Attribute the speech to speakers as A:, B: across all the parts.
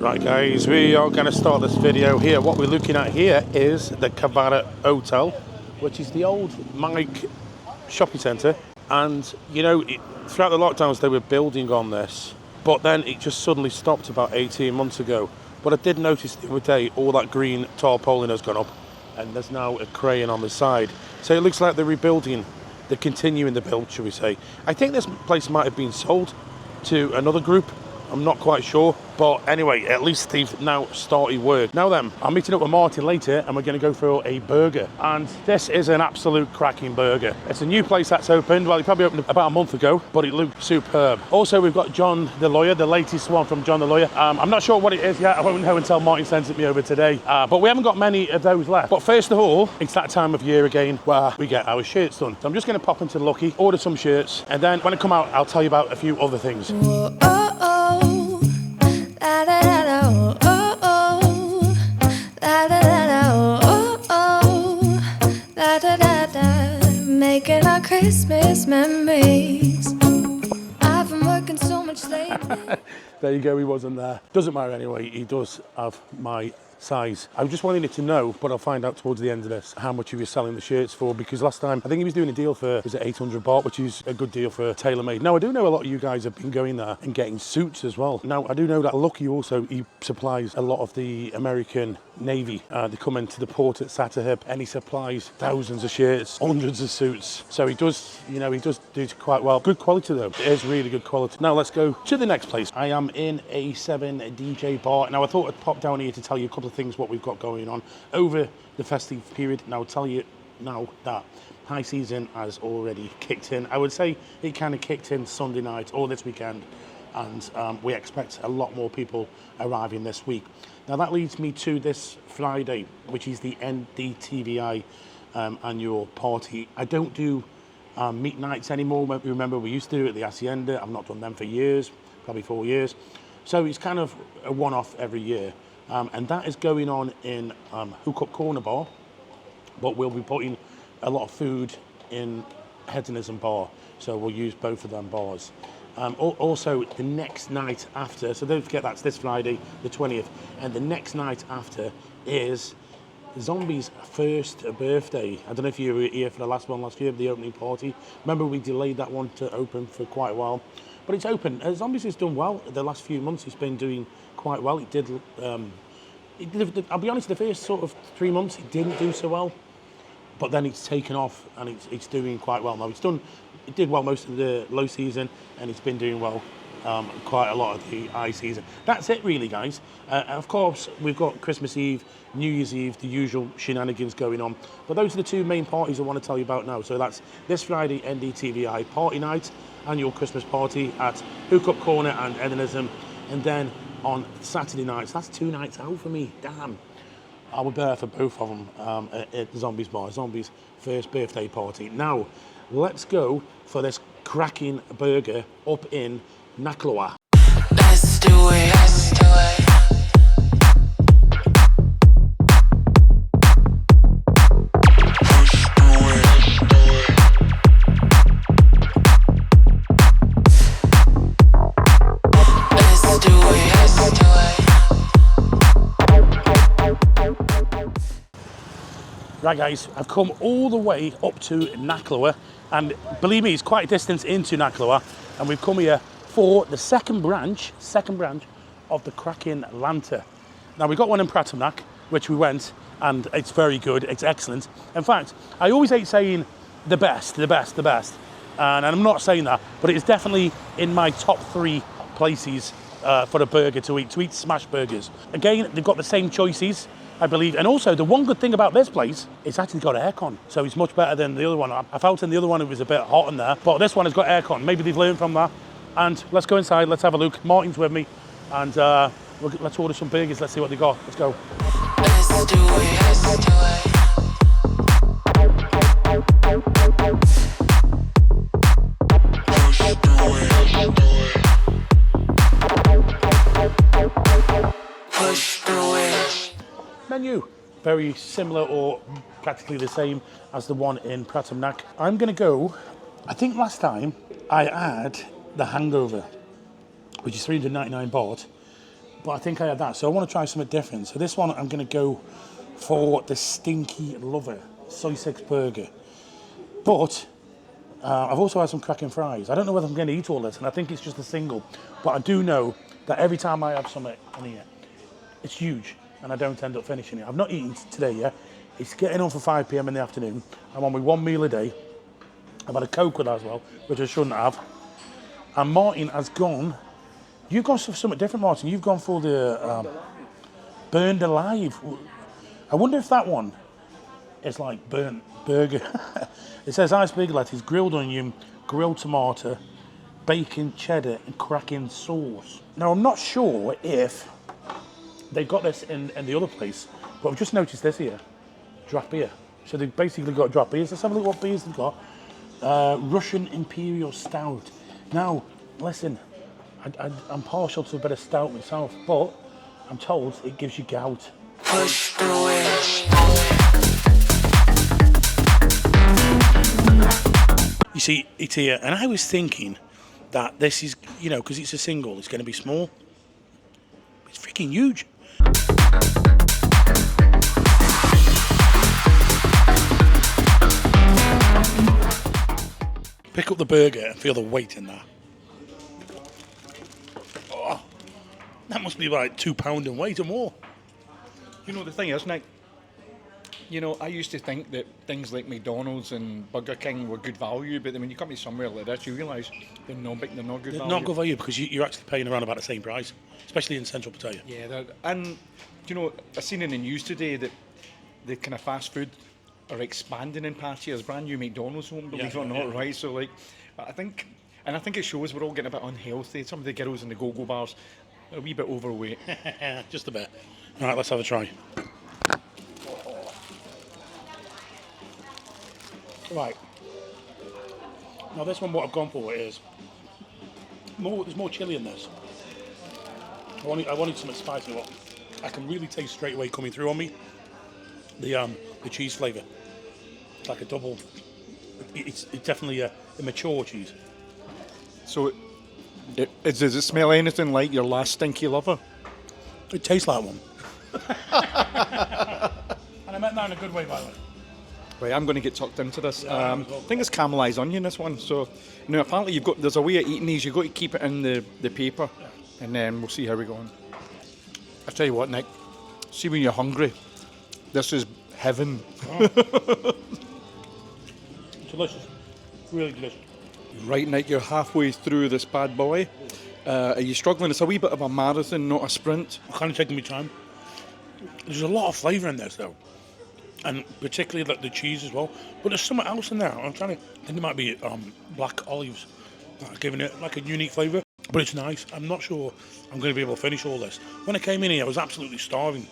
A: Right guys, we are going to start this video here. What we're looking at here is the Kavara Hotel, which is the old Mike shopping centre. And you know, throughout the lockdowns they were building on this, but then it just suddenly stopped about 18 months ago. But I did notice the other day all that green tarpaulin has gone up and there's now a crane on the side. So it looks like they're rebuilding, they're continuing the build, shall we say. I think this place might have been sold to another group, I'm not quite sure. But anyway, at least they've now started work. Now then, I'm meeting up with Martin later and we're going to go for a burger. And this is an absolute cracking burger. It's a new place that's opened. Well, it probably opened about a month ago, but it looked superb. Also, we've got John the Lawyer, the latest one from John the Lawyer. I'm not sure what it is yet. I won't know until Martin sends it me over today. But we haven't got many of those left. But first of all, it's that time of year again where we get our shirts done. So I'm just going to pop into Lucky, order some shirts, and then when I come out, I'll tell you about a few other things.
B: Whoa, oh, oh. La, la, la, la, oh, oh, oh. La, la, la, la, oh, oh. La, da, da, da. Making our Christmas memories. I've been working so much lately.
A: There you go, he wasn't there. Doesn't matter anyway, he does have my size. I just wanted it to know, but I'll find out towards the end of this how much he was selling the shirts for, because last time I think he was doing a deal for, was it 800 baht, which is a good deal for tailor-made. Now I do know a lot of you guys have been going there and getting suits as well. Now I do know that Lucky also, he supplies a lot of the American Navy. They come into the port at Sattahip and he supplies thousands of shirts, hundreds of suits. So he does, you know, he does do quite well. Good quality though, it is really good quality. Now let's go to the next place. I am in A7 DJ Bar. Now I thought I'd pop down here to tell you a couple of things what we've got going on over the festive period. Now I'll tell you now that high season has already kicked in. I would say it kind of kicked in Sunday night or this weekend, and we expect a lot more people arriving this week. Now that leads me to this Friday, which is the NDTVi annual party. I don't do meet nights anymore. Remember we used to do it at the Hacienda. I've not done them for years, probably 4 years. So it's kind of a one-off every year. And that is going on in Hookup Corner Bar, but we'll be putting a lot of food in Hedonism Bar, so we'll use both of them bars. Also, the next night after, so don't forget that's this Friday, the 20th, and the next night after is Zombie's first birthday. I don't know if you were here for the last one last year, the opening party. Remember we delayed that one to open for quite a while, but it's open. Zombies has done well the last few months. It's been doing quite well. It did, I'll be honest, the first sort of 3 months it didn't do so well, but then it's taken off and it's doing quite well now. It did well most of the low season and it's been doing well quite a lot of the high season. That's it really, guys. Of course, we've got Christmas Eve, New Year's Eve, the usual shenanigans going on, but those are the two main parties I want to tell you about now. So that's this Friday, NDTVi party night, annual Christmas party at Hookup Corner and Hedonism, and then on Saturday nights, that's 2 nights out for me, damn. I will be there for both of them at Zombies Bar, Zombies' first birthday party. Now, let's go for this cracking burger up in Naklua.
B: Let's do it. Let's do it.
A: Right guys, I've come all the way up to Naklua, and believe me, it's quite a distance into Naklua, and we've come here for the second branch of the Kraken Lanta. Now we've got one in Pattaya, which we went, and it's very good, it's excellent. In fact, I always hate saying the best, and I'm not saying that, but it is definitely in my top 3 places for a burger to eat smash burgers. Again, they've got the same choices, I believe, and also the one good thing about this place, it's actually got aircon, so it's much better than the other one. I felt in the other one it was a bit hot in there, but this one has got aircon. Maybe they've learned from that. And let's go inside, let's have a look. Martin's with me, and let's order some burgers, let's see what they got. Let's go.
B: Let's do it. Let's do it. Push through it.
A: Menu, very similar or practically the same as the one in Pattaya. I'm gonna go, I think last time I had the hangover, which is 399 baht, but I think I had that. So I want to try something different. So this one, I'm going to go for the Stinky Lover Soy 6 burger. But I've also had some Kraken fries. I don't know whether I'm going to eat all this, and I think it's just a single. But I do know that every time I have something in here, it's huge, and I don't end up finishing it. I've not eaten today yet. It's getting on for 5 p.m. in the afternoon. I'm on with one meal a day. I've had a Coke with that as well, which I shouldn't have. And Martin has gone. You've gone for something different, Martin. You've gone for the Burned Alive. I wonder if that one is like burnt burger. It says ice big lettuce, grilled onion, grilled tomato, bacon, cheddar, and Kraken sauce. Now, I'm not sure if they've got this in the other place, but I've just noticed this here, draft beer. So they've basically got draft beers. Let's have a look what beers they've got. Russian Imperial Stout. Now, listen, I'm partial to a bit of stout myself, but I'm told it gives you gout.
C: Push and wish.
A: You see, it's here, and I was thinking that this is, you know, because it's a single, it's going to be small. It's freaking huge. Pick up the burger and feel the weight in that. Oh, that must be like £2 in weight or more.
D: You know, the thing is, Nick, you know, I used to think that things like McDonald's and Burger King were good value, but then when you come to somewhere like this, you realise they're not good value.
A: They're not good value because you're actually paying around about the same price, especially in central Pattaya.
D: Yeah, and, you know, I've seen in the news today that the kind of fast food are expanding in Pattaya. There's brand new McDonald's home, believe it or not, right? So, like, I think it shows we're all getting a bit unhealthy. Some of the girls in the go-go bars are a wee bit overweight.
A: Just a bit. All right, let's have a try. Right. Now this one, what I've gone for is more. There's more chilli in this. I wanted something spicy. What I can really taste straight away coming through on me. The cheese flavour. It's like a double. It's definitely a mature cheese.
D: So, does it smell anything like your last Stinky Lover?
A: It tastes like one. And I meant that in a good way, by the way.
D: Right, I'm going to get tucked into this. I think it's caramelised onion, this one. So, now apparently there's a way of eating these. You've got to keep it in the paper, and then we'll see how we go on. I tell you what, Nick, see when you're hungry, this is heaven.
A: Oh. Delicious, really delicious.
D: Right, Nick, you're halfway through this bad boy. Are you struggling? It's a wee bit of a marathon, not a sprint.
A: I'm kind of taking my time. There's a lot of flavour in this, though. And particularly like the cheese as well. But there's something else in there. I think it might be black olives, giving it like a unique flavour. But it's nice. I'm not sure I'm going to be able to finish all this. When I came in here, I was absolutely starving,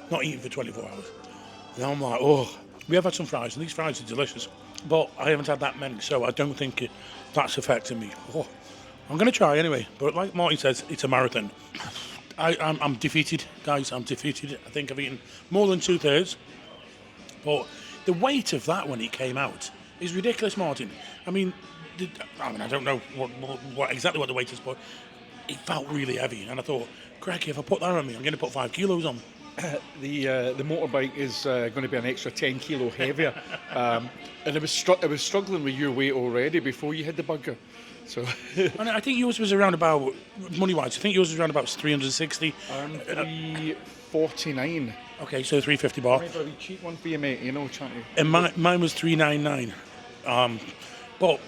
A: not eating for 24 hours. Now I'm like, oh, we have had some fries, and these fries are delicious. But I haven't had that many, so I don't think that's affecting me. Oh, I'm going to try anyway. But like Marty says, it's a marathon. I'm defeated, guys. I'm defeated. I think I've eaten more than 2/3. But the weight of that when it came out is ridiculous, Martin. I mean, I don't know what exactly what the weight is, but it felt really heavy. And I thought, cracky, if I put that on me, I'm going to put 5 kilos on.
D: The motorbike is going to be an extra 10 kilo heavier. And I was struggling with your weight already before you had the burger. So
A: And I think yours was around about, money-wise, I think yours was around about 360.
D: 349.
A: Okay, so 350 bar.
D: Maybe a wee cheap one for you, mate, you know, chatty.
A: And mine was 399. But,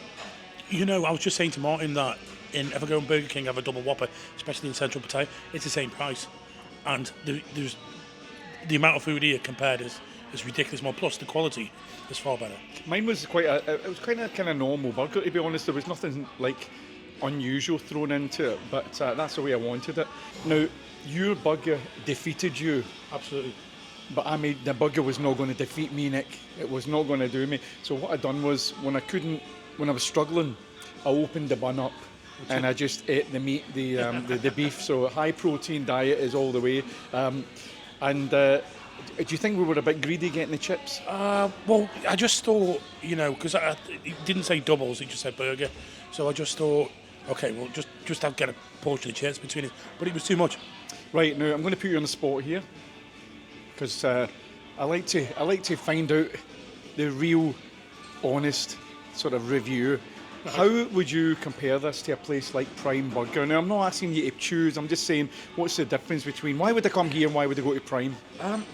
A: you know, I was just saying to Martin that if I go in Burger King, I have a double Whopper, especially in central Pattaya, it's the same price. And there's the amount of food here compared is ridiculous more. Plus, the quality is far better.
D: Mine was quite a kind of normal burger, to be honest. There was nothing like unusual thrown into it, but that's the way I wanted it. Now, your burger defeated you.
A: Absolutely.
D: But the burger was not going to defeat me, Nick. It was not going to do me. So what I done was, when I was struggling, I opened the bun up and I just ate the meat, the beef. So high protein diet is all the way. Do you think we were a bit greedy getting the chips?
A: Well, I just thought, you know, because it didn't say doubles, it just said burger. So I just thought, okay, well, just I'll get a portion of chips between it. But it was too much.
D: Right, now I'm going to put you on the spot here, because I like to find out the real, honest sort of review. How would you compare this to a place like Prime Burger? Now, I'm not asking you to choose, I'm just saying, what's the difference between, why would they come here and why would they go to Prime?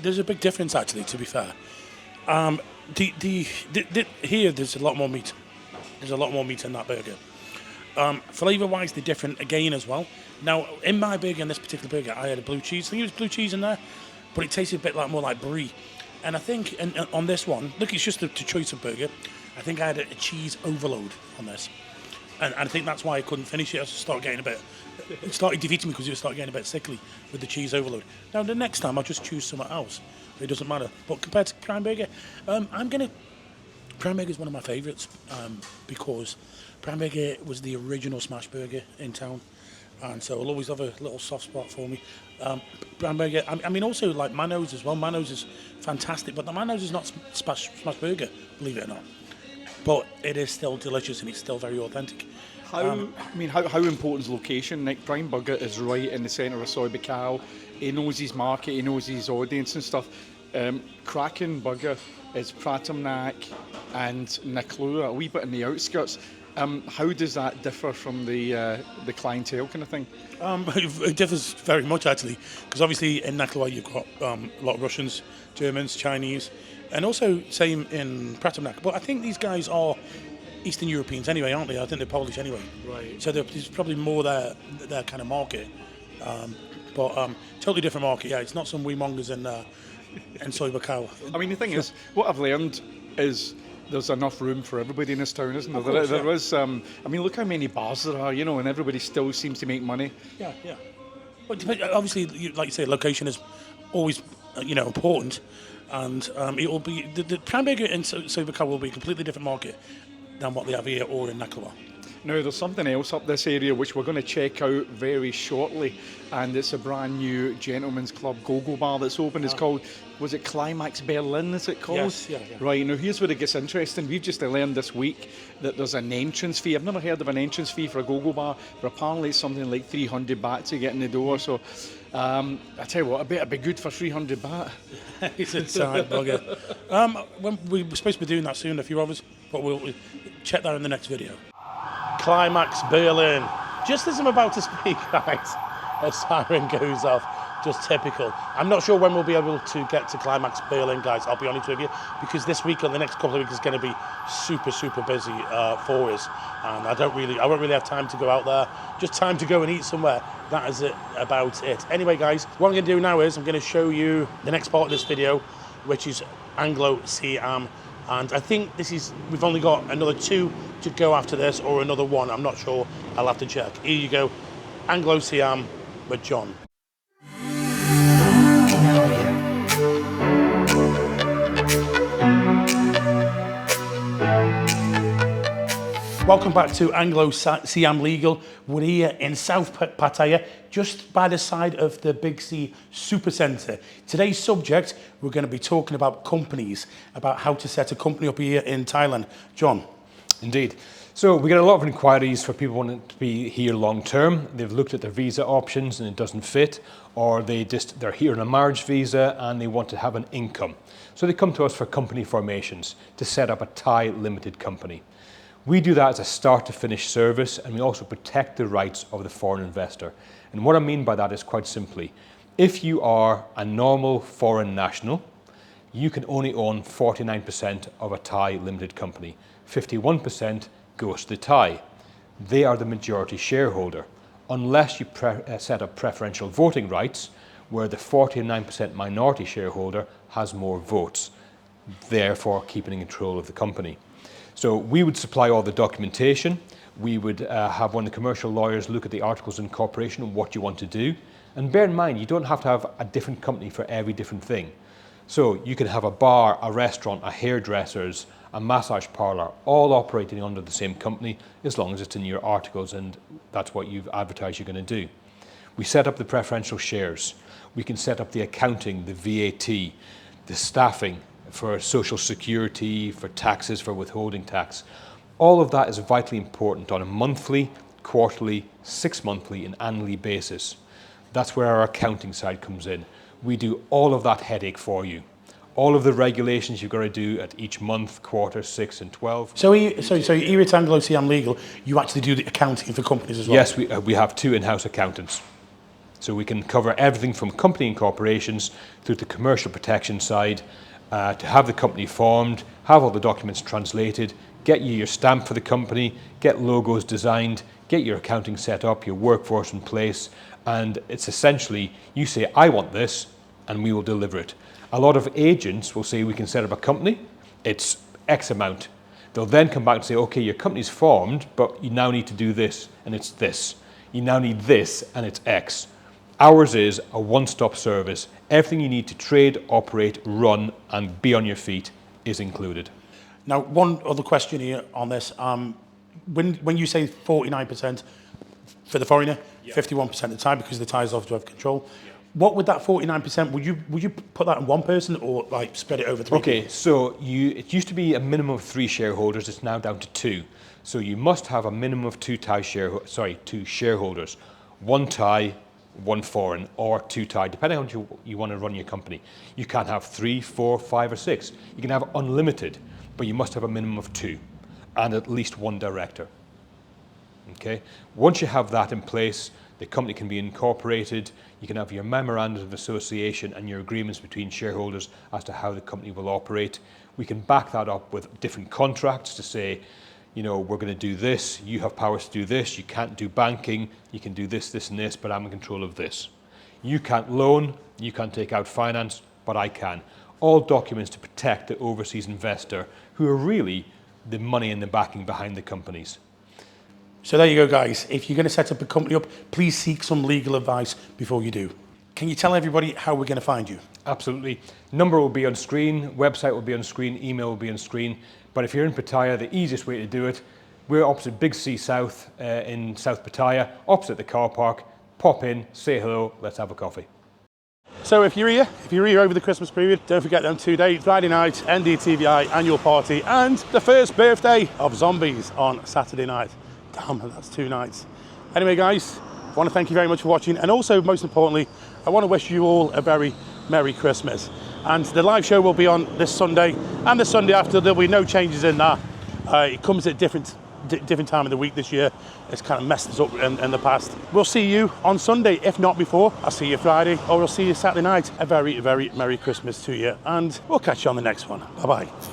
A: There's a big difference, actually, to be fair. Here, there's a lot more meat. There's a lot more meat in that burger. Flavour-wise, they're different again as well. Now, in my burger, in this particular burger, I had a blue cheese. I think it was blue cheese in there, but it tasted a bit more like brie. And I think on this one, look, it's just a choice of burger. I think I had a cheese overload on this. And I think that's why I couldn't finish it. I started getting it started defeating me because it started getting a bit sickly with the cheese overload. Now, the next time, I'll just choose something else. It doesn't matter. But compared to Prime Burger, Prime Burger is one of my favourites because Prime Burger was the original smash burger in town. And so it'll always have a little soft spot for me. Prime Burger, I mean, also like Mano's as well. Mano's is fantastic, but the Mano's is not smash burger, believe it or not. But it is still delicious and it's still very authentic.
D: How important is location? Like Prime Burger is right in the centre of Soy Bacal. He knows his market, he knows his audience and stuff. Kraken Burger is Pratumnak and Naklua, a wee bit in the outskirts. How does that differ from the clientele kind of thing?
A: It differs very much, actually, because obviously in Naklua you've got a lot of Russians, Germans, Chinese, and also same in Pratumnak. But I think these guys are Eastern Europeans anyway, aren't they? I think they're Polish anyway.
D: Right.
A: So there's probably more their kind of market. But totally different market, yeah. It's not some wee mongers in Soy Bacal.
D: I mean, the thing is, what I've learned is there's enough room for everybody in this town, isn't there?
A: Of course,
D: there is, I mean, look how many bars there are, you know, and everybody still seems to make money.
A: Yeah. But obviously, like you say, location is always, important. And it will be, the Prime Burger in Soy Bacal will be a completely different market than what they have here or in Naklua.
D: Now, there's something else up this area which we're going to check out very shortly, and it's a brand new gentleman's club go-go bar that's open. It's called, was it Climax Berlin, is it called?
A: Yes, yeah.
D: Right, now here's where it gets interesting. We've just learned this week that there's an entrance fee. I've never heard of an entrance fee for a go-go bar, but apparently it's something like 300 baht to get in the door. So, I tell you what, I bet it'd be good for 300 baht.
A: It's a tight bugger. When we were supposed to be doing that soon, a few of us, but we'll check that in the next video. Climax Berlin. Just as I'm about to speak, guys, a siren goes off. Just typical. I'm not sure when we'll be able to get to Climax Berlin, guys, I'll be honest with you, because this week or the next couple of weeks is going to be super, super busy for us. And I won't really have time to go out there. Just time to go and eat somewhere. That is about it. Anyway, guys, what I'm going to do now is I'm going to show you the next part of this video, which is Anglo-Siam. And I think we've only got another 2 to go after this, or another 1. I'm not sure. I'll have to check. Here you go. Anglo-Siam with John. Welcome back to Anglo-Siam Legal. We're here in South Pattaya, just by the side of the Big C Super Centre. Today's subject, we're going to be talking about companies, about how to set a company up here in Thailand. John.
E: Indeed. So we get a lot of inquiries for people wanting to be here long term. They've looked at their visa options and it doesn't fit, or they're here on a marriage visa and they want to have an income. So they come to us for company formations to set up a Thai limited company. We do that as a start to finish service, and we also protect the rights of the foreign investor. And what I mean by that is quite simply, if you are a normal foreign national, you can only own 49% of a Thai limited company. 51% goes to the Thai. They are the majority shareholder. Unless you set up preferential voting rights, where the 49% minority shareholder has more votes, therefore keeping control of the company. So we would supply all the documentation. We would have one of the commercial lawyers look at the articles of incorporation and what you want to do. And bear in mind, you don't have to have a different company for every different thing. So you can have a bar, a restaurant, a hairdressers, a massage parlour, all operating under the same company, as long as it's in your articles and that's what you've advertised you're going to do. We set up the preferential shares. We can set up the accounting, the VAT, the staffing, for social security, for taxes, for withholding tax. All of that is vitally important on a monthly, quarterly, 6 monthly and annually basis. That's where our accounting side comes in. We do all of that headache for you. All of the regulations you've got to do at each month, quarter, 6 and 12.
A: So here at Anglo Siam Legal, you actually do the accounting for companies as well?
E: Yes, we have 2 in-house accountants. So we can cover everything from company incorporations through the commercial protection side, to have the company formed, have all the documents translated, get you your stamp for the company, get logos designed, get your accounting set up, your workforce in place, and it's essentially, you say, I want this, and we will deliver it. A lot of agents will say we can set up a company, it's X amount. They'll then come back and say, okay, your company's formed, but you now need to do this, and it's this. You now need this, and it's X. Ours is a one-stop service. Everything you need to trade, operate, run, and be on your feet is included.
A: Now, one other question here on this. When you say 49% for the foreigner, 51% of the time because the Thais have to have control, what would that 49%, would you put that on one person or like spread it over 3
E: Okay,
A: people?
E: so it used to be a minimum of 3 shareholders, it's now down to 2. So you must have a minimum of 2 2 shareholders, 1 Thai, 1 foreign, or 2 Thai, depending on how you want to run your company. You can't have 3, 4, 5 or 6. You can have unlimited, but you must have a minimum of 2 and at least 1 director. Okay, once you have that in place, the company can be incorporated, you can have your memorandum of association and your agreements between shareholders as to how the company will operate. We can back that up with different contracts to say, you know, we're going to do this, you have powers to do this, you can't do banking, you can do this, this and this, but I'm in control of this. You can't loan, you can't take out finance, but I can. All documents to protect the overseas investor who are really the money and the backing behind the companies.
A: So there you go, guys. If you're going to set up a company up, please seek some legal advice before you do. Can you tell everybody how we're going to find you?
E: Absolutely. Number will be on screen, website will be on screen, email will be on screen. But if you're in Pattaya, the easiest way to do it, we're opposite Big C South in South Pattaya, opposite the car park. Pop in, say hello, let's have a coffee.
A: So if you're here over the Christmas period, don't forget them 2 dates, Friday night, NDTVi annual party, and the first birthday of Zombies on Saturday night. Damn, that's 2 nights. Anyway, guys, I want to thank you very much for watching, and also, most importantly, I want to wish you all a very Merry Christmas. And the live show will be on this Sunday, and the Sunday after. There'll be no changes in that. It comes at different time of the week this year. It's kind of messed us up in the past. We'll see you on Sunday, if not before. I'll see you Friday, or we'll see you Saturday night. A very, very Merry Christmas to you, and we'll catch you on the next one. Bye-bye.